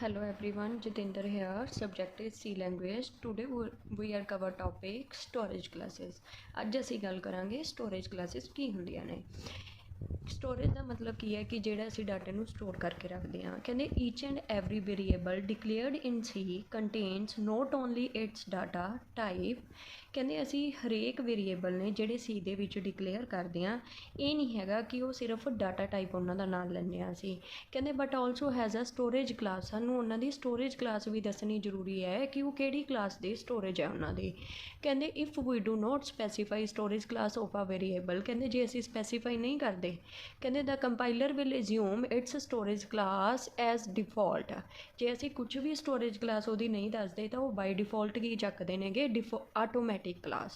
Hello everyone, Jitinder here. Subject is C language. Today we are cover topic storage classes. ਅੱਜ ਅਸੀਂ ਗੱਲ ਕਰਾਂਗੇ storage classes ਕੀ ਹੁੰਦੀਆਂ ਨੇ। ਸਟੋਰੇਜ ਦਾ ਮਤਲਬ ਕੀ ਹੈ ਕਿ ਜਿਹੜਾ ਅਸੀਂ ਡਾਟੇ ਨੂੰ ਸਟੋਰ ਕਰਕੇ ਰੱਖਦੇ ਹਾਂ। ਕਹਿੰਦੇ each and every variable declared in C contains note only it's data type. ਕਹਿੰਦੇ ਅਸੀਂ ਹਰੇਕ ਵੇਰੀਏਬਲ ਨੇ ਜਿਹੜੇ ਸੀ ਦੇ ਵਿੱਚ ਡਿਕਲੇਅਰ ਕਰਦੇ ਹਾਂ, ਇਹ ਨਹੀਂ ਹੈਗਾ ਕਿ ਉਹ ਸਿਰਫ ਡਾਟਾ ਟਾਈਪ ਉਹਨਾਂ ਦਾ ਨਾਮ ਲੈਂਦੇ ਹਾਂ ਅਸੀਂ। ਕਹਿੰਦੇ but also has a storage class, ਸਾਨੂੰ ਉਹਨਾਂ ਦੀ ਸਟੋਰੇਜ ਕਲਾਸ ਵੀ ਦੱਸਣੀ ਜ਼ਰੂਰੀ ਹੈ ਕਿ ਉਹ ਕਿਹੜੀ ਕਲਾਸ ਦੀ ਸਟੋਰੇਜ ਹੈ ਉਹਨਾਂ ਦੀ। ਕਹਿੰਦੇ if we do not specify storage class of a variable, ਕਹਿੰਦੇ ਜੇ ਅਸੀਂ ਸਪੈਸੀਫਾਈ ਨਹੀਂ ਕਰਦੇ, ਕਹਿੰਦੇ the compiler will assume its storage class as default. ਜੇ ਅਸੀਂ ਕੁਝ ਵੀ ਸਟੋਰੇਜ ਕਲਾਸ ਉਹਦੀ ਨਹੀਂ ਦੱਸਦੇ ਤਾਂ ਉਹ ਬਾਈ ਡਿਫੋਲਟ ਕੀ ਚੱਕਦੇ ਨੇਗੇ, ਆਟੋਮੈਟਿਕ ਕਲਾਸ।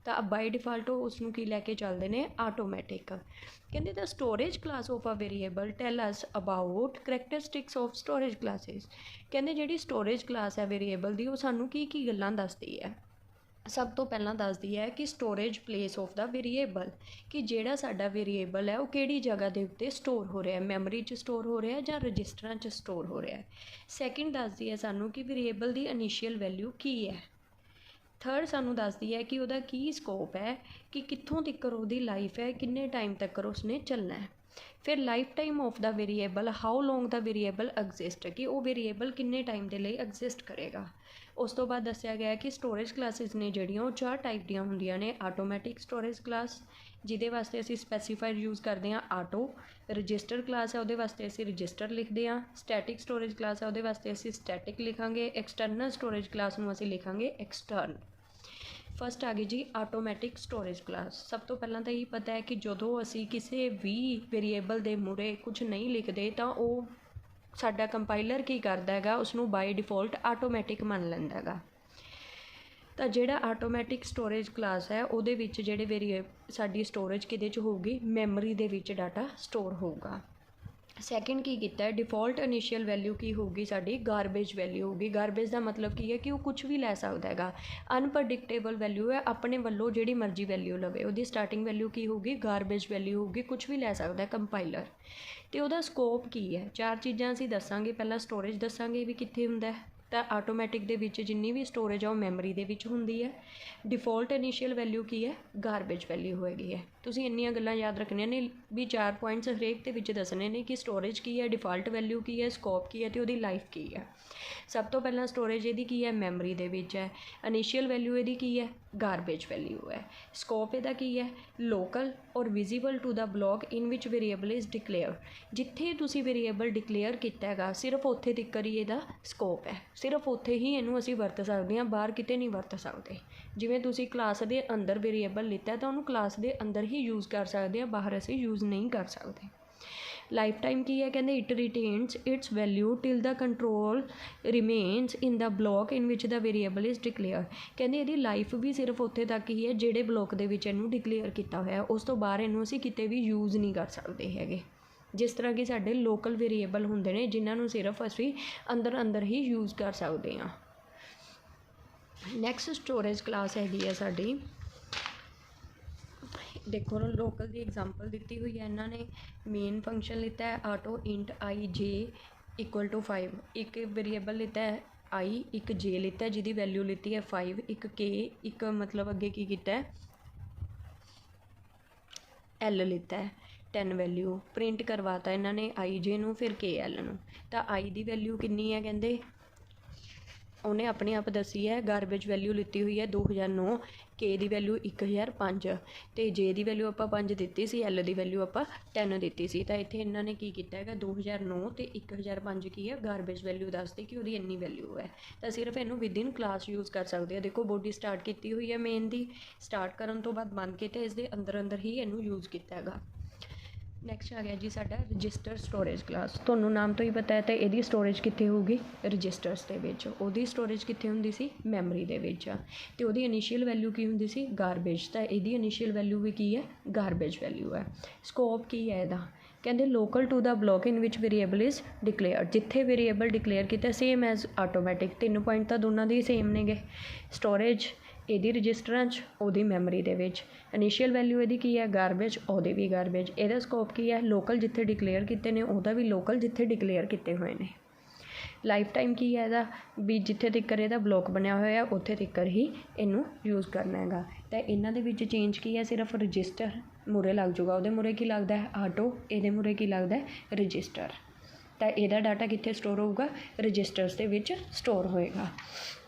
ਤਾਂ ਬਾਈ ਡਿਫਾਲਟ ਉਸ ਨੂੰ ਕੀ ਲੈ ਕੇ ਚੱਲਦੇ ਨੇ, ਆਟੋਮੈਟਿਕ। ਕਹਿੰਦੇ the storage class of a variable tell us about characteristics of storage classes. ਕਹਿੰਦੇ ਜਿਹੜੀ ਸਟੋਰੇਜ ਕਲਾਸ ਹੈ ਵੇਰੀਏਬਲ ਦੀ, ਉਹ ਸਾਨੂੰ ਕੀ ਕੀ ਗੱਲਾਂ ਦੱਸਦੀ ਹੈ। ਸਭ ਤੋਂ ਪਹਿਲਾਂ ਦੱਸਦੀ ਹੈ ਕਿ storage place of the variable, ਕਿ ਜਿਹੜਾ ਸਾਡਾ ਵੇਰੀਏਬਲ ਹੈ ਉਹ ਕਿਹੜੀ ਜਗ੍ਹਾ ਦੇ ਉੱਤੇ ਸਟੋਰ ਹੋ ਰਿਹਾ, ਮੈਮਰੀ 'ਚ ਸਟੋਰ ਹੋ ਰਿਹਾ ਜਾਂ ਰਜਿਸਟਰਾਂ 'ਚ ਸਟੋਰ ਹੋ ਰਿਹਾ। ਸੈਕਿੰਡ ਦੱਸਦੀ ਹੈ ਸਾਨੂੰ ਕਿ ਵੇਰੀਏਬਲ ਦੀ ਇਨੀਸ਼ੀਅਲ ਵੈਲਿਊ ਕੀ ਹੈ। ਥਰਡ ਸਾਨੂੰ ਦੱਸਦੀ ਹੈ ਕਿ ਉਹਦਾ ਕੀ ਸਕੋਪ ਹੈ, ਕਿ ਕਿੱਥੋਂ ਤੱਕ ਉਹਦੀ ਲਾਈਫ ਹੈ, ਕਿੰਨੇ ਟਾਈਮ ਤੱਕ ਉਸਨੇ ਚੱਲਣਾ ਹੈ। ਫਿਰ life time of the variable, how long the variable exist, ਕਿ ਉਹ ਵੇਰੀਏਬਲ ਕਿੰਨੇ ਟਾਈਮ ਦੇ ਲਈ ਐਗਜ਼ਿਸਟ ਕਰੇਗਾ। ਉਸ ਤੋਂ ਬਾਅਦ ਦੱਸਿਆ ਗਿਆ ਕਿ ਸਟੋਰੇਜ ਕਲਾਸਿਸ ਨੇ ਜਿਹੜੀਆਂ ਉਹ 4 ਟਾਈਪ ਦੀਆਂ ਹੁੰਦੀਆਂ ਨੇ। ਆਟੋਮੈਟਿਕ ਸਟੋਰੇਜ ਕਲਾਸ, ਜਿਹਦੇ ਵਾਸਤੇ ਅਸੀਂ ਸਪੈਸੀਫਾਇਰ ਯੂਜ਼ ਕਰਦੇ ਹਾਂ ਆਟੋ। ਰਜਿਸਟਰ ਕਲਾਸ ਹੈ, ਉਹਦੇ ਵਾਸਤੇ ਅਸੀਂ ਰਜਿਸਟਰ ਲਿਖਦੇ ਹਾਂ। ਸਟੈਟਿਕ ਸਟੋਰੇਜ ਕਲਾਸ ਹੈ, ਉਹਦੇ ਵਾਸਤੇ ਅਸੀਂ ਸਟੈਟਿਕ ਲਿਖਾਂਗੇ। ਐਕਸਟਰਨਲ ਸਟੋਰੇਜ ਕਲਾਸ ਨੂੰ ਅਸੀਂ ਲਿਖਾਂਗੇ ਐਕਸਟਰਨ। ਫਸਟ ਆ ਗਈ ਜੀ ਆਟੋਮੈਟਿਕ ਸਟੋਰੇਜ ਕਲਾਸ। ਸਭ ਤੋਂ ਪਹਿਲਾਂ ਤਾਂ ਇਹ ਪਤਾ ਹੈ ਕਿ ਜਦੋਂ ਅਸੀਂ ਕਿਸੇ ਵੀ ਵੇਰੀਏਬਲ ਦੇ ਮੂਹਰੇ ਕੁਝ ਨਹੀਂ ਲਿਖਦੇ ਤਾਂ ਉਹ ਸਾਡਾ ਕੰਪਾਈਲਰ ਕੀ ਕਰਦਾ ਹੈਗਾ, ਉਸਨੂੰ ਬਾਈ ਡਿਫੋਲਟ ਆਟੋਮੈਟਿਕ ਮੰਨ ਲੈਂਦਾ ਹੈਗਾ। ਤਾਂ ਜਿਹੜਾ ਆਟੋਮੈਟਿਕ ਸਟੋਰੇਜ ਕਲਾਸ ਹੈ ਉਹਦੇ ਵਿੱਚ ਜਿਹੜੇ ਸਾਡੀ ਸਟੋਰੇਜ ਕਿਹਦੇ 'ਚ ਹੋਊਗੀ, ਮੈਮਰੀ ਦੇ ਵਿੱਚ ਡਾਟਾ ਸਟੋਰ ਹੋਊਗਾ। ਸੈਕਿੰਡ ਕੀ ਕੀਤਾ ਹੈ, ਡਿਫੋਲਟ ਇਨੀਸ਼ੀਅਲ ਵੈਲਿਊ ਕੀ ਹੋਊਗੀ ਸਾਡੀ, ਗਾਰਬੇਜ ਵੈਲਿਊ ਹੋਊਗੀ। ਗਾਰਬੇਜ ਦਾ ਮਤਲਬ ਕੀ ਹੈ ਕਿ ਉਹ ਕੁਝ ਵੀ ਲੈ ਸਕਦਾ ਹੈਗਾ। ਅਨਪ੍ਰੈਡਿਕਟੇਬਲ ਵੈਲਿਊ ਹੈ, ਆਪਣੇ ਵੱਲੋਂ ਜਿਹੜੀ ਮਰਜ਼ੀ ਵੈਲਿਊ ਲਵੇ। ਉਹਦੀ ਸਟਾਰਟਿੰਗ ਵੈਲਿਊ ਕੀ ਹੋਊਗੀ, ਗਾਰਬੇਜ ਵੈਲਿਊ ਹੋਊਗੀ, ਕੁਝ ਵੀ ਲੈ ਸਕਦਾ ਕੰਪਾਈਲਰ। ਅਤੇ ਉਹਦਾ ਸਕੋਪ ਕੀ ਹੈ, 4 ਚੀਜ਼ਾਂ ਅਸੀਂ ਦੱਸਾਂਗੇ। ਪਹਿਲਾਂ ਸਟੋਰੇਜ ਦੱਸਾਂਗੇ ਵੀ ਕਿੱਥੇ ਹੁੰਦਾ ਹੈ, ਤਾਂ ਆਟੋਮੈਟਿਕ ਦੇ ਵਿੱਚ ਜਿੰਨੀ ਵੀ ਸਟੋਰੇਜ ਆ ਉਹ ਮੈਮਰੀ ਦੇ ਵਿੱਚ ਹੁੰਦੀ ਹੈ। ਡਿਫੋਲਟ ਇਨੀਸ਼ੀਅਲ ਵੈਲਿਊ ਕੀ ਹੈ, ਗਾਰਬੇਜ ਵੈਲਿਊ ਹੋਏਗੀ ਹੈ। ਤੁਸੀਂ ਇੰਨੀਆਂ ਗੱਲਾਂ ਯਾਦ ਰੱਖਣੀਆਂ ਨੇ ਵੀ 4 ਪੁਆਇੰਟਸ ਹਰੇਕ ਦੇ ਵਿੱਚ ਦੱਸਣੇ ਨੇ ਕਿ ਸਟੋਰੇਜ ਕੀ ਹੈ, ਡਿਫਾਲਟ ਵੈਲਿਊ ਕੀ ਹੈ, ਸਕੋਪ ਕੀ ਹੈ ਅਤੇ ਉਹਦੀ ਲਾਈਫ ਕੀ ਹੈ। ਸਭ ਤੋਂ ਪਹਿਲਾਂ ਸਟੋਰੇਜ ਇਹਦੀ ਕੀ ਹੈ, ਮੈਮਰੀ ਦੇ ਵਿੱਚ ਹੈ। ਇਨੀਸ਼ੀਅਲ ਵੈਲਿਊ ਇਹਦੀ ਕੀ ਹੈ, ਗਾਰਬੇਜ ਵੈਲਿਊ ਹੈ। ਸਕੋਪ ਇਹਦਾ ਕੀ ਹੈ, local or visible to the block in which variable is declare. ਜਿੱਥੇ ਤੁਸੀਂ ਵੇਰੀਏਬਲ ਡਿਕਲੇਅਰ ਕੀਤਾ ਹੈਗਾ ਸਿਰਫ ਉੱਥੇ ਤੱਕ ਹੀ ਇਹਦਾ ਸਕੋਪ ਹੈ, ਸਿਰਫ ਉੱਥੇ ਹੀ ਇਹਨੂੰ ਅਸੀਂ ਵਰਤ ਸਕਦੇ ਹਾਂ, ਬਾਹਰ ਕਿਤੇ ਨਹੀਂ ਵਰਤ ਸਕਦੇ। ਜਿਵੇਂ ਤੁਸੀਂ ਕਲਾਸ ਦੇ ਅੰਦਰ ਵੇਰੀਏਬਲ ਲਿੱਤਾ ਤਾਂ ਉਹਨੂੰ ਕਲਾਸ ਦੇ ਅੰਦਰ ਹੀ ਯੂਜ਼ ਕਰ ਸਕਦੇ ਹਾਂ, ਬਾਹਰ ਅਸੀਂ ਯੂਜ਼ ਨਹੀਂ ਕਰ ਸਕਦੇ। ਲਾਈਫ ਟਾਈਮ ਕੀ ਹੈ, ਕਹਿੰਦੇ it retains its value till the control remains in the block in which the variable is declare. ਕਹਿੰਦੇ ਇਹਦੀ ਲਾਈਫ ਵੀ ਸਿਰਫ ਉੱਥੇ ਤੱਕ ਹੀ ਹੈ ਜਿਹੜੇ ਬਲੋਕ ਦੇ ਵਿੱਚ ਇਹਨੂੰ ਡਿਕਲੇਅਰ ਕੀਤਾ ਹੋਇਆ, ਉਸ ਤੋਂ ਬਾਹਰ ਇਹਨੂੰ ਅਸੀਂ ਕਿਤੇ ਵੀ ਯੂਜ਼ ਨਹੀਂ ਕਰ ਸਕਦੇ ਹੈਗੇ। ਜਿਸ ਤਰ੍ਹਾਂ ਕਿ ਸਾਡੇ ਲੋਕਲ ਵੇਰੀਏਬਲ ਹੁੰਦੇ ਨੇ ਜਿਨ੍ਹਾਂ ਨੂੰ ਸਿਰਫ ਅਸੀਂ ਅੰਦਰ ਹੀ ਯੂਜ਼ ਕਰ ਸਕਦੇ ਹਾਂ। ਨੈਕਸਟ ਸਟੋਰੇਜ ਕਲਾਸ ਹੈਗੀ ਹੈ ਸਾਡੀ, ਦੇਖੋ ਲੋਕਲ ਦੀ ਐਗਜ਼ਾਮਪਲ ਦਿੱਤੀ ਹੋਈ ਹੈ ਇਹਨਾਂ ਨੇ। ਮੇਨ ਫੰਕਸ਼ਨ ਲਿੱਤਾ ਹੈ ਆਟੋ ਇੰਟ ਆਈ ਜੇ ਇਕੁਅਲ ਟੂ 5। ਇੱਕ ਵੇਰੀਏਬਲ ਲਿੱਤਾ ਹੈ ਆਈ, ਇੱਕ ਜੇ ਲਿੱਤਾ ਜਿਹਦੀ ਵੈਲਿਊ ਲਿੱਤੀ ਹੈ 5, ਇੱਕ ਕੇ, ਇੱਕ ਮਤਲਬ ਅੱਗੇ ਕੀ ਕੀਤਾ ਹੈ ਐਲ ਲਿੱਤਾ ਹੈ 10 ਵੈਲਿਊ। ਪ੍ਰਿੰਟ ਕਰਵਾਤਾ ਇਹਨਾਂ ਨੇ ਆਈ ਜੇ ਨੂੰ, ਫਿਰ ਕੇ ਐਲ ਨੂੰ। ਤਾਂ ਆਈ ਦੀ ਵੈਲਿਊ ਕਿੰਨੀ ਹੈ, ਕਹਿੰਦੇ ਉਹਨੇ ਆਪਣੇ ਆਪ ਦੱਸੀ ਹੈ, ਗਾਰਬੇਜ ਵੈਲਿਊ ਲਿੱਤੀ ਹੋਈ ਹੈ 2009, ਕੇ ਦੀ ਵੈਲਿਊ 1005 ਅਤੇ ਜੇ ਦੀ ਵੈਲਿਊ ਆਪਾਂ 5 ਦਿੱਤੀ ਸੀ, ਐਲ ਦੀ ਵੈਲਿਊ ਆਪਾਂ 10 ਦਿੱਤੀ ਸੀ। ਤਾਂ ਇੱਥੇ ਇਹਨਾਂ ਨੇ ਕੀ ਕੀਤਾ ਹੈਗਾ 2009 ਅਤੇ 1005 ਕੀ ਹੈ ਗਾਰਬੇਜ ਵੈਲਿਊ ਦੱਸਦੀ ਕਿ ਉਹਦੀ ਇੰਨੀ ਵੈਲਿਊ ਹੈ। ਤਾਂ ਸਿਰਫ ਇਹਨੂੰ ਵਿਦਿਨ ਕਲਾਸ ਯੂਜ਼ ਕਰ ਸਕਦੇ ਆ। ਦੇਖੋ ਬੋਡੀ ਸਟਾਰਟ ਕੀਤੀ ਹੋਈ ਹੈ ਮੇਨ ਦੀ, ਸਟਾਰਟ ਕਰਨ ਤੋਂ ਬਾਅਦ ਬੰਦ ਕੀਤਾ, ਇਸ ਦੇ ਅੰਦਰ ਹੀ ਇਹਨੂੰ ਯੂਜ਼ ਕੀਤਾ ਹੈਗਾ। ਨੈਕਸਟ ਆ ਗਿਆ ਜੀ ਸਾਡਾ ਰਜਿਸਟਰ ਸਟੋਰੇਜ ਕਲਾਸ। ਤੁਹਾਨੂੰ ਨਾਮ ਤੋਂ ਹੀ ਪਤਾ ਹੈ ਤਾਂ ਇਹਦੀ ਸਟੋਰੇਜ ਕਿੱਥੇ ਹੋਊਗੀ, ਰਜਿਸਟਰਸ ਦੇ ਵਿੱਚ। ਉਹਦੀ ਸਟੋਰੇਜ ਕਿੱਥੇ ਹੁੰਦੀ ਸੀ, ਮੈਮਰੀ ਦੇ ਵਿੱਚ। ਅਤੇ ਉਹਦੀ ਇਨੀਸ਼ੀਅਲ ਵੈਲਿਊ ਕੀ ਹੁੰਦੀ ਸੀ, ਗਾਰਬੇਜ। ਤਾਂ ਇਹਦੀ ਇਨੀਸ਼ੀਅਲ ਵੈਲਿਊ ਵੀ ਕੀ ਹੈ, ਗਾਰਬੇਜ ਵੈਲਿਊ ਹੈ। ਸਕੋਪ ਕੀ ਹੈ ਇਹਦਾ, ਕਹਿੰਦੇ local to the block in which variable is declare. ਜਿੱਥੇ ਵੇਰੀਏਬਲ ਡਿਕਲੇਅਰ ਕੀਤਾ ਸੇਮ ਐਜ਼ ਆਟੋਮੈਟਿਕ। 3 ਪੁਆਇੰਟ ਤਾਂ ਦੋਨਾਂ ਦੇ ਸੇਮ ਨੇਗੇ। ਸਟੋਰੇਜ ਇਹਦੀ ਰਜਿਸਟਰਾਂ 'ਚ, ਉਹਦੀ ਮੈਮਰੀ ਦੇ ਵਿੱਚ। ਇਨੀਸ਼ੀਅਲ ਵੈਲਿਊ ਇਹਦੀ ਕੀ ਹੈ, ਗਾਰਬੇਜ, ਉਹਦੀ ਵੀ ਗਾਰਬੇਜ। ਇਹਦਾ ਸਕੋਪ ਕੀ ਹੈ, ਲੋਕਲ ਜਿੱਥੇ ਡਿਕਲੇਅਰ ਕੀਤੇ ਨੇ ਉਹਦਾ ਵੀ ਲੋਕਲ ਜਿੱਥੇ ਡਿਕਲੇਅਰ ਕੀਤੇ ਹੋਏ ਨੇ। ਲਾਈਫ ਟਾਈਮ ਕੀ ਹੈ ਇਹਦਾ ਵੀ ਜਿੱਥੇ ਤੱਕ ਇਹਦਾ ਬਲੋਕ ਬਣਿਆ ਹੋਇਆ ਉੱਥੇ ਤੱਕ ਹੀ ਇਹਨੂੰ ਯੂਜ਼ ਕਰਨਾ ਹੈਗਾ। ਤਾਂ ਇਹਨਾਂ ਦੇ ਵਿੱਚ ਚੇਂਜ ਕੀ ਹੈ, ਸਿਰਫ ਰਜਿਸਟਰ ਮੂਹਰੇ ਲੱਗ ਜੂਗਾ, ਉਹਦੇ ਮੂਹਰੇ ਕੀ ਲੱਗਦਾ ਹੈ ਆਟੋ, ਇਹਦੇ ਮੂਹਰੇ ਕੀ ਲੱਗਦਾ ਹੈ ਰਜਿਸਟਰ। ਤਾਂ ਇਹਦਾ ਡਾਟਾ ਕਿੱਥੇ ਸਟੋਰ ਹੋਊਗਾ, ਰਜਿਸਟਰਸ ਦੇ ਵਿੱਚ ਸਟੋਰ ਹੋਏਗਾ।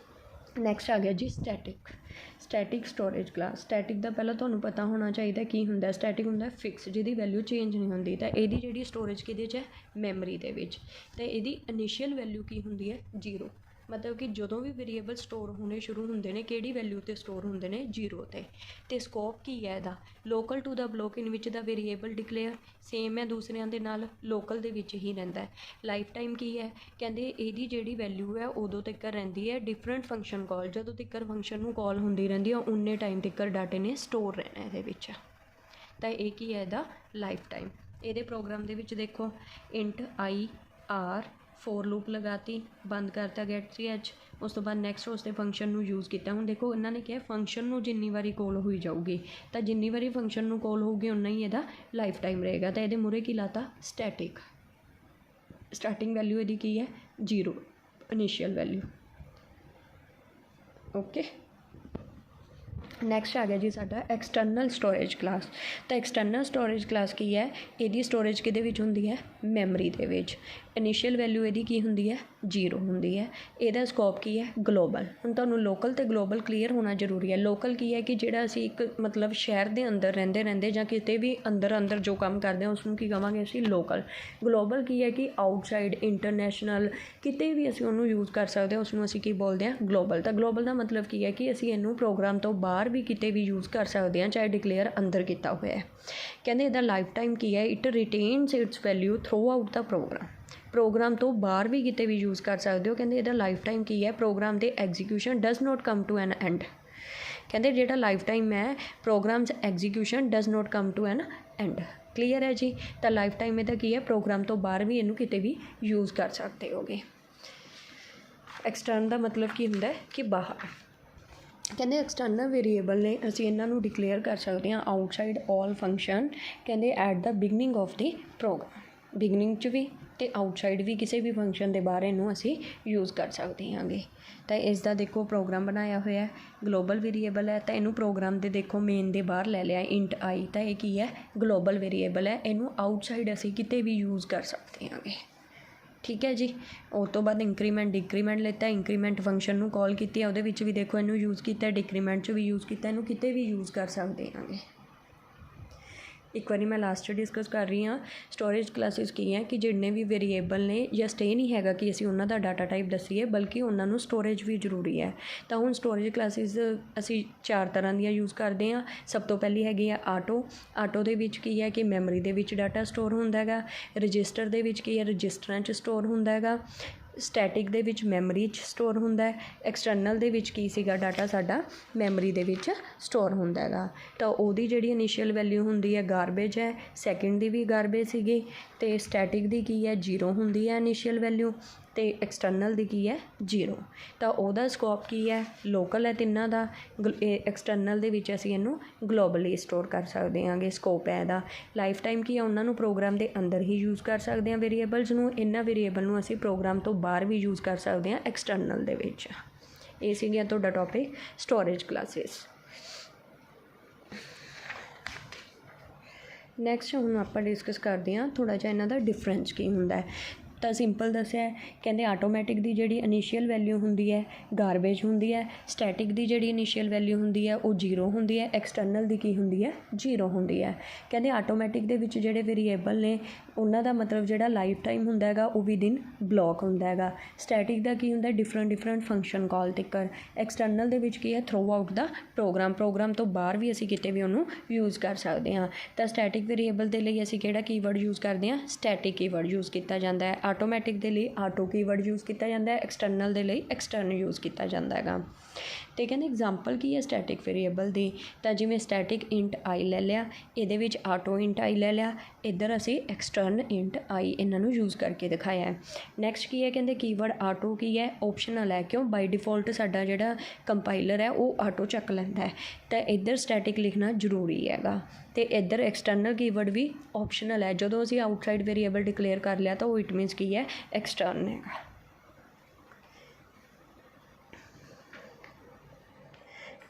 ਨੈਕਸਟ ਆ ਗਿਆ ਜੀ ਸਟੈਟਿਕ ਸਟੋਰੇਜ ਕਲਾਸ। ਸਟੈਟਿਕ ਦਾ ਪਹਿਲਾਂ ਤੁਹਾਨੂੰ ਪਤਾ ਹੋਣਾ ਚਾਹੀਦਾ ਕੀ ਹੁੰਦਾ। ਸਟੈਟਿਕ ਹੁੰਦਾ ਫਿਕਸ, ਜਿਹਦੀ ਵੈਲਿਊ ਚੇਂਜ ਨਹੀਂ ਹੁੰਦੀ। ਤਾਂ ਇਹਦੀ ਜਿਹੜੀ ਸਟੋਰੇਜ ਕਿਹਦੇ 'ਚ ਹੈ, ਮੈਮਰੀ ਦੇ ਵਿੱਚ। ਅਤੇ ਇਹਦੀ ਇਨੀਸ਼ੀਅਲ ਵੈਲਿਊ ਕੀ ਹੁੰਦੀ ਹੈ, 0। ਮਤਲਬ ਕਿ ਜਦੋਂ ਵੀ ਵੇਰੀਏਬਲ ਸਟੋਰ ਹੋਣੇ ਸ਼ੁਰੂ ਹੁੰਦੇ ਨੇ ਕਿਹੜੀ ਵੈਲਿਊ 'ਤੇ ਸਟੋਰ ਹੁੰਦੇ ਨੇ, 0 'ਤੇ। ਅਤੇ ਸਕੋਪ ਕੀ ਹੈ ਇਹਦਾ, ਲੋਕਲ ਟੂ ਦਾ ਬਲੋਕ ਇਨ ਵਿੱਚ ਦਾ ਵੇਰੀਏਬਲ ਡਿਕਲੇਅਰ ਸੇਮ ਹੈ ਦੂਸਰਿਆਂ ਦੇ ਨਾਲ, ਲੋਕਲ ਦੇ ਵਿੱਚ ਹੀ ਰਹਿੰਦਾ। ਲਾਈਫ ਟਾਈਮ ਕੀ ਹੈ, ਕਹਿੰਦੇ ਇਹਦੀ ਜਿਹੜੀ ਵੈਲਿਊ ਹੈ ਉਦੋਂ ਤੱਕ ਰਹਿੰਦੀ ਹੈ ਡਿਫਰੈਂਟ ਫੰਕਸ਼ਨ ਕਾਲ, ਜਦੋਂ ਤੱਕ ਫੰਕਸ਼ਨ ਨੂੰ ਕਾਲ ਹੁੰਦੀ ਰਹਿੰਦੀ ਹੈ ਉਨੇ ਟਾਈਮ ਤੱਕ ਡਾਟੇ ਨੇ ਸਟੋਰ ਰਹਿਣਾ ਇਹਦੇ ਵਿੱਚ। ਤਾਂ ਇਹ ਕੀ ਹੈ ਇਹਦਾ ਲਾਈਫ ਟਾਈਮ। ਇਹਦੇ ਪ੍ਰੋਗਰਾਮ ਦੇ ਵਿੱਚ ਦੇਖੋ int i r for loop ਲਗਾਤੀ, ਬੰਦ ਕਰਤਾ ਗੈਟ ch, ਉਸ ਤੋਂ ਬਾਅਦ ਨੈਕਸਟ ਉਸ ਦੇ ਫੰਕਸ਼ਨ ਨੂੰ ਯੂਜ਼ ਕੀਤਾ। ਹੁਣ ਦੇਖੋ ਇਹਨਾਂ ਨੇ ਕਿਹਾ ਫੰਕਸ਼ਨ ਨੂੰ ਜਿੰਨੀ ਵਾਰੀ ਕੋਲ ਹੋਈ ਜਾਊਗੀ, ਤਾਂ ਜਿੰਨੀ ਵਾਰੀ ਫੰਕਸ਼ਨ ਨੂੰ ਕੋਲ ਹੋਊਗੀ ਉਨਾ ਹੀ ਇਹਦਾ ਲਾਈਫ ਟਾਈਮ ਰਹੇਗਾ। ਤਾਂ ਇਹਦੇ ਮੂਹਰੇ ਕੀ ਲਾਤਾ, ਸਟੈਟਿਕ। ਸਟਾਰਟਿੰਗ ਵੈਲਿਊ ਇਹਦੀ ਕੀ ਹੈ, 0 ਇਨੀਸ਼ੀਅਲ ਵੈਲਿਊ। ਓਕੇ, ਨੈਕਸਟ ਆ ਗਿਆ ਜੀ ਸਾਡਾ ਐਕਸਟਰਨਲ ਸਟੋਰੇਜ ਕਲਾਸ। ਤਾਂ ਐਕਸਟਰਨਲ ਸਟੋਰੇਜ ਕਲਾਸ ਕੀ ਹੈ, ਇਹਦੀ ਸਟੋਰੇਜ ਕਿਹਦੇ ਵਿੱਚ ਹੁੰਦੀ ਹੈ, ਮੈਮਰੀ ਦੇ ਵਿੱਚ। ਇਨੀਸ਼ੀਅਲ ਵੈਲਿਊ ਇਹਦੀ ਕੀ ਹੁੰਦੀ ਹੈ, 0 ਹੁੰਦੀ ਹੈ। ਇਹਦਾ ਸਕੋਪ ਕੀ ਹੈ, ਗਲੋਬਲ। ਹੁਣ ਤੁਹਾਨੂੰ ਲੋਕਲ ਅਤੇ ਗਲੋਬਲ ਕਲੀਅਰ ਹੋਣਾ ਜ਼ਰੂਰੀ ਹੈ। ਲੋਕਲ ਕੀ ਹੈ ਕਿ ਜਿਹੜਾ ਅਸੀਂ ਇੱਕ ਮਤਲਬ ਸ਼ਹਿਰ ਦੇ ਅੰਦਰ ਰਹਿੰਦੇ ਜਾਂ ਕਿਤੇ ਵੀ ਅੰਦਰ ਜੋ ਕੰਮ ਕਰਦੇ ਹਾਂ ਉਸਨੂੰ ਕੀ ਕਹਾਂਗੇ ਅਸੀਂ, ਲੋਕਲ। ਗਲੋਬਲ ਕੀ ਹੈ ਕਿ ਆਊਟਸਾਈਡ, ਇੰਟਰਨੈਸ਼ਨਲ, ਕਿਤੇ ਵੀ ਅਸੀਂ ਉਹਨੂੰ ਯੂਜ਼ ਕਰ ਸਕਦੇ ਹਾਂ, ਉਸਨੂੰ ਅਸੀਂ ਕੀ ਬੋਲਦੇ ਹਾਂ, ਗਲੋਬਲ। ਤਾਂ ਗਲੋਬਲ ਦਾ ਮਤਲਬ ਕੀ ਹੈ ਕਿ ਅਸੀਂ ਇਹਨੂੰ ਪ੍ਰੋਗਰਾਮ ਤੋਂ ਬਾਹਰ ਵੀ ਕਿਤੇ ਵੀ ਯੂਜ਼ ਕਰ ਸਕਦੇ ਹਾਂ, ਚਾਹੇ ਡਿਕਲੇਅਰ ਅੰਦਰ ਕੀਤਾ ਹੋਇਆ ਹੈ। ਕਹਿੰਦੇ ਇਹਦਾ ਲਾਈਫ ਟਾਈਮ ਕੀ ਹੈ, it retains its value throughout the program ਤੋਂ ਬਾਹਰ ਵੀ ਕਿਤੇ ਵੀ ਯੂਜ਼ ਕਰ ਸਕਦੇ ਹੋ। ਕਹਿੰਦੇ ਇਹਦਾ ਲਾਈਫ ਟਾਈਮ ਕੀ ਹੈ, ਪ੍ਰੋਗਰਾਮ ਦੇ execution does not come to an end. ਕਹਿੰਦੇ ਜਿਹੜਾ ਲਾਈਫ ਟਾਈਮ ਹੈ programs execution does not come to an end. Clear ਹੈ ਜੀ। ਤਾਂ ਲਾਈਫ ਟਾਈਮ ਇਹਦਾ ਕੀ ਹੈ, ਪ੍ਰੋਗਰਾਮ ਤੋਂ ਬਾਹਰ ਵੀ ਇਹਨੂੰ ਕਿਤੇ ਵੀ ਯੂਜ਼ ਕਰ ਸਕਦੇ ਹੋਗੇ। ਐਕਸਟਰਨ ਦਾ ਮਤਲਬ ਕੀ ਹੁੰਦਾ ਹੈ ਕਿ ਬਾਹਰ। ਕਹਿੰਦੇ ਐਕਸਟਰਨਲ ਵੇਰੀਏਬਲ ਨੇ ਅਸੀਂ ਇਹਨਾਂ ਨੂੰ ਡਿਕਲੇਅਰ ਕਰ ਸਕਦੇ ਹਾਂ ਆਊਟਸਾਈਡ ਆਲ ਫੰਕਸ਼ਨ, ਕਹਿੰਦੇ at the beginning of the program. Beginning 'ਚ ਵੀ ਅਤੇ ਆਊਟਸਾਈਡ ਵੀ ਕਿਸੇ ਵੀ ਫੰਕਸ਼ਨ ਦੇ ਬਾਰੇ ਨੂੰ ਅਸੀਂ ਯੂਜ਼ ਕਰ ਸਕਦੇ ਹਾਂਗੇ। ਤਾਂ ਇਸ ਦਾ ਦੇਖੋ ਪ੍ਰੋਗਰਾਮ ਬਣਾਇਆ ਹੋਇਆ, ਗਲੋਬਲ ਵੇਰੀਏਬਲ ਹੈ। ਤਾਂ ਇਹਨੂੰ ਪ੍ਰੋਗਰਾਮ ਦੇ ਦੇਖੋ ਮੇਨ ਦੇ ਬਾਹਰ ਲੈ ਲਿਆ ਇੰਟ i, ਤਾਂ ਇਹ ਕੀ ਹੈ, ਗਲੋਬਲ ਵੇਰੀਏਬਲ ਹੈ। ਇਹਨੂੰ ਆਊਟਸਾਈਡ ਅਸੀਂ ਕਿਤੇ ਵੀ ਯੂਜ਼ ਕਰ ਸਕਦੇ ਹਾਂਗੇ। ਠੀਕ ਹੈ ਜੀ। ਉਸ ਤੋਂ ਬਾਅਦ ਇੰਕਰੀਮੈਂਟ ਡਿਕਰੀਮੈਂਟ ਲਿੱਤਾ, ਇੰਕਰੀਮੈਂਟ ਫੰਕਸ਼ਨ ਨੂੰ ਕਾਲ ਕੀਤੀ, ਉਹਦੇ ਵਿੱਚ ਵੀ ਦੇਖੋ ਇਹਨੂੰ ਯੂਜ਼ ਕੀਤਾ, ਡਿਕਰੀਮੈਂਟ 'ਚ ਵੀ ਯੂਜ਼ ਕੀਤਾ, ਇਹਨੂੰ ਕਿਤੇ ਵੀ ਯੂਜ਼ ਕਰ ਸਕਦੇ ਹਾਂਗੇ। ਇੱਕ ਵਾਰੀ ਮੈਂ ਲਾਸਟ 'ਚ ਡਿਸਕਸ ਕਰ ਰਹੀ ਹਾਂ, ਸਟੋਰੇਜ ਕਲਾਸਿਸ ਕੀ ਹੈ ਕਿ ਜਿੰਨੇ ਵੀ ਵੇਰੀਏਬਲ ਨੇ ਜਾਂ ਸਟੇ ਨਹੀਂ ਹੈਗਾ ਕਿ ਅਸੀਂ ਉਹਨਾਂ ਦਾ ਡਾਟਾ ਟਾਈਪ ਦੱਸੀਏ, ਬਲਕਿ ਉਹਨਾਂ ਨੂੰ ਸਟੋਰੇਜ ਵੀ ਜ਼ਰੂਰੀ ਹੈ। ਤਾਂ ਹੁਣ ਸਟੋਰੇਜ ਕਲਾਸਿਸ ਅਸੀਂ 4 ਤਰ੍ਹਾਂ ਦੀਆਂ ਯੂਜ਼ ਕਰਦੇ ਹਾਂ। ਸਭ ਤੋਂ ਪਹਿਲੀ ਹੈਗੀ ਆ ਆਟੋ ਦੇ ਵਿੱਚ ਕੀ ਹੈ ਕਿ ਮੈਮਰੀ ਦੇ ਵਿੱਚ ਡਾਟਾ ਸਟੋਰ ਹੁੰਦਾ ਹੈਗਾ। ਰਜਿਸਟਰ ਦੇ ਵਿੱਚ ਕੀ ਹੈ, ਰਜਿਸਟਰਾਂ 'ਚ ਸਟੋਰ ਹੁੰਦਾ ਹੈਗਾ। ਸਟੈਟਿਕ ਦੇ ਵਿੱਚ ਮੈਮਰੀ 'ਚ ਸਟੋਰ ਹੁੰਦਾ ਹੈ। ਐਕਸਟਰਨਲ ਦੇ ਵਿੱਚ ਕੀ ਸੀਗਾ, ਡਾਟਾ ਸਾਡਾ ਮੈਮਰੀ ਦੇ ਵਿੱਚ ਸਟੋਰ ਹੁੰਦਾ ਹੈਗਾ। ਤਾਂ ਉਹਦੀ ਜਿਹੜੀ ਇਨੀਸ਼ੀਅਲ ਵੈਲਿਊ ਹੁੰਦੀ ਹੈ ਗਾਰਬੇਜ ਹੈ, ਸੈਕਿੰਡ ਦੀ ਵੀ ਗਾਰਬੇਜ ਸੀਗੀ। ਅਤੇ ਸਟੈਟਿਕ ਦੀ ਕੀ ਹੈ, 0 ਹੁੰਦੀ ਹੈ ਇਨੀਸ਼ੀਅਲ ਵੈਲਿਊ, ਅਤੇ ਐਕਸਟਰਨਲ ਦੀ ਕੀ ਹੈ, 0। ਤਾਂ ਉਹਦਾ ਸਕੋਪ ਕੀ ਹੈ, ਲੋਕਲ ਹੈ ਤਿੰਨਾਂ ਦਾ। ਐਕਸਟਰਨਲ ਦੇ ਵਿੱਚ ਅਸੀਂ ਇਹਨੂੰ ਗਲੋਬਲੀ ਸਟੋਰ ਕਰ ਸਕਦੇ ਹਾਂਗੇ। ਸਕੋਪ ਹੈ ਇਹਦਾ। ਲਾਈਫ ਟਾਈਮ ਕੀ ਹੈ, ਉਹਨਾਂ ਨੂੰ ਪ੍ਰੋਗਰਾਮ ਦੇ ਅੰਦਰ ਹੀ ਯੂਜ਼ ਕਰ ਸਕਦੇ ਹਾਂ ਵੇਰੀਏਬਲਸ ਨੂੰ। ਇਹਨਾਂ ਵੇਰੀਏਬਲ ਨੂੰ ਅਸੀਂ ਪ੍ਰੋਗਰਾਮ ਤੋਂ ਬਾਹਰ ਵੀ ਯੂਜ਼ ਕਰ ਸਕਦੇ ਹਾਂ ਐਕਸਟਰਨਲ ਦੇ ਵਿੱਚ। ਇਹ ਸੀਗਾ ਤੁਹਾਡਾ ਟੋਪਿਕ ਸਟੋਰੇਜ ਕਲਾਸਿਸ। ਨੈਕਸਟ ਹੁਣ ਆਪਾਂ ਡਿਸਕਸ ਕਰਦੇ ਹਾਂ ਥੋੜ੍ਹਾ ਜਿਹਾ ਇਹਨਾਂ ਦਾ ਡਿਫਰੈਂਸ ਕੀ ਹੁੰਦਾ ਹੈ। ਤਾਂ ਸਿੰਪਲ ਦੱਸਿਆ, ਕਹਿੰਦੇ ਆਟੋਮੈਟਿਕ ਦੀ ਜਿਹੜੀ ਇਨੀਸ਼ੀਅਲ ਵੈਲਿਊ ਹੁੰਦੀ ਹੈ ਗਾਰਬੇਜ ਹੁੰਦੀ ਹੈ। ਸਟੈਟਿਕ ਦੀ ਜਿਹੜੀ ਇਨੀਸ਼ੀਅਲ ਵੈਲਿਊ ਹੁੰਦੀ ਹੈ ਉਹ 0 ਹੁੰਦੀ ਹੈ। ਐਕਸਟਰਨਲ ਦੀ ਕੀ ਹੁੰਦੀ ਹੈ, 0 ਹੁੰਦੀ ਹੈ। ਕਹਿੰਦੇ ਆਟੋਮੈਟਿਕ ਦੇ ਵਿੱਚ ਜਿਹੜੇ ਵੇਰੀਏਬਲ ਨੇ ਉਹਨਾਂ ਦਾ ਮਤਲਬ ਜਿਹੜਾ ਲਾਈਫ ਟਾਈਮ ਹੁੰਦਾ ਹੈਗਾ ਉਹ ਵਿਦਿਨ ਬਲੋਕ ਹੁੰਦਾ ਹੈਗਾ। ਸਟੈਟਿਕ ਦਾ ਕੀ ਹੁੰਦਾ, ਡਿਫਰੈਂਟ ਫੰਕਸ਼ਨ ਕਾਲ ਤੱਕਰ। ਐਕਸਟਰਨਲ ਦੇ ਵਿੱਚ ਕੀ ਹੈ, ਥਰੂ ਆਊਟ ਦਾ ਪ੍ਰੋਗਰਾਮ ਤੋਂ ਬਾਹਰ ਵੀ ਅਸੀਂ ਕਿਤੇ ਵੀ ਉਹਨੂੰ ਯੂਜ਼ ਕਰ ਸਕਦੇ ਹਾਂ। ਤਾਂ ਸਟੈਟਿਕ ਵੇਰੀਏਬਲ ਦੇ ਲਈ ਅਸੀਂ ਕਿਹੜਾ ਕੀਵਰਡ ਯੂਜ਼ ਕਰਦੇ ਹਾਂ, ਸਟੈਟਿਕ ਕੀਵਰਡ ਯੂਜ਼ ਕੀਤਾ ਜਾਂਦਾ ਹੈ। ਆਟੋਮੈਟਿਕ ਦੇ ਲਈ ਆਟੋ ਕੀਵਰਡ ਯੂਜ਼ ਕੀਤਾ ਜਾਂਦਾ ਹੈ। ਐਕਸਟਰਨਲ ਦੇ ਲਈ ਐਕਸਟਰਨ ਯੂਜ਼ ਕੀਤਾ ਜਾਂਦਾ ਹੈਗਾ। ਅਤੇ ਕਹਿੰਦੇ ਐਗਜ਼ਾਮਪਲ ਕੀ ਹੈ ਸਟੈਟਿਕ ਵੇਰੀਏਬਲ ਦੀ, ਤਾਂ ਜਿਵੇਂ ਸਟੈਟਿਕ ਇੰਟ i ਲੈ ਲਿਆ, ਇਹਦੇ ਵਿੱਚ ਆਟੋ ਇੰਟ i ਲੈ ਲਿਆ, ਇੱਧਰ ਅਸੀਂ ਐਕਸਟਰਨ ਇੰਟ i ਇਹਨਾਂ ਨੂੰ ਯੂਜ਼ ਕਰਕੇ ਦਿਖਾਇਆ ਹੈ। ਨੈਕਸਟ ਕੀ ਹੈ, ਕਹਿੰਦੇ ਕੀਵਰਡ ਆਟੋ ਕੀ ਹੈ, ਓਪਸ਼ਨਲ ਹੈ। ਕਿਉਂ, ਬਾਈ ਡਿਫੋਲਟ ਸਾਡਾ ਜਿਹੜਾ ਕੰਪਾਈਲਰ ਹੈ ਉਹ ਆਟੋ ਚੱਕ ਲੈਂਦਾ ਹੈ। ਤਾਂ ਇੱਧਰ ਸਟੈਟਿਕ ਲਿਖਣਾ ਜ਼ਰੂਰੀ ਹੈਗਾ। ਅਤੇ ਇੱਧਰ ਐਕਸਟਰਨਲ ਕੀਵਰਡ ਵੀ ਓਪਸ਼ਨਲ ਹੈ। ਜਦੋਂ ਅਸੀਂ ਆਊਟਸਾਈਡ ਵੇਰੀਏਬਲ ਡਿਕਲੇਅਰ ਕਰ ਲਿਆ ਤਾਂ ਉਹ ਇਟ ਮੀਨਸ ਕੀ ਹੈ, ਐਕਸਟਰਨ ਹੈਗਾ।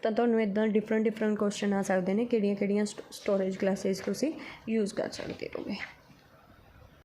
ਤਾਂ ਤੁਹਾਨੂੰ ਇੱਦਾਂ ਡਿਫਰੈਂਟ ਕੁਐਸਚਨ ਆ ਸਕਦੇ ਨੇ, ਕਿਹੜੀਆਂ ਸਟੋਰੇਜ ਕਲਾਸਿਸ ਤੁਸੀਂ ਯੂਜ਼ ਕਰ ਸਕਦੇ ਹੋਗੇ।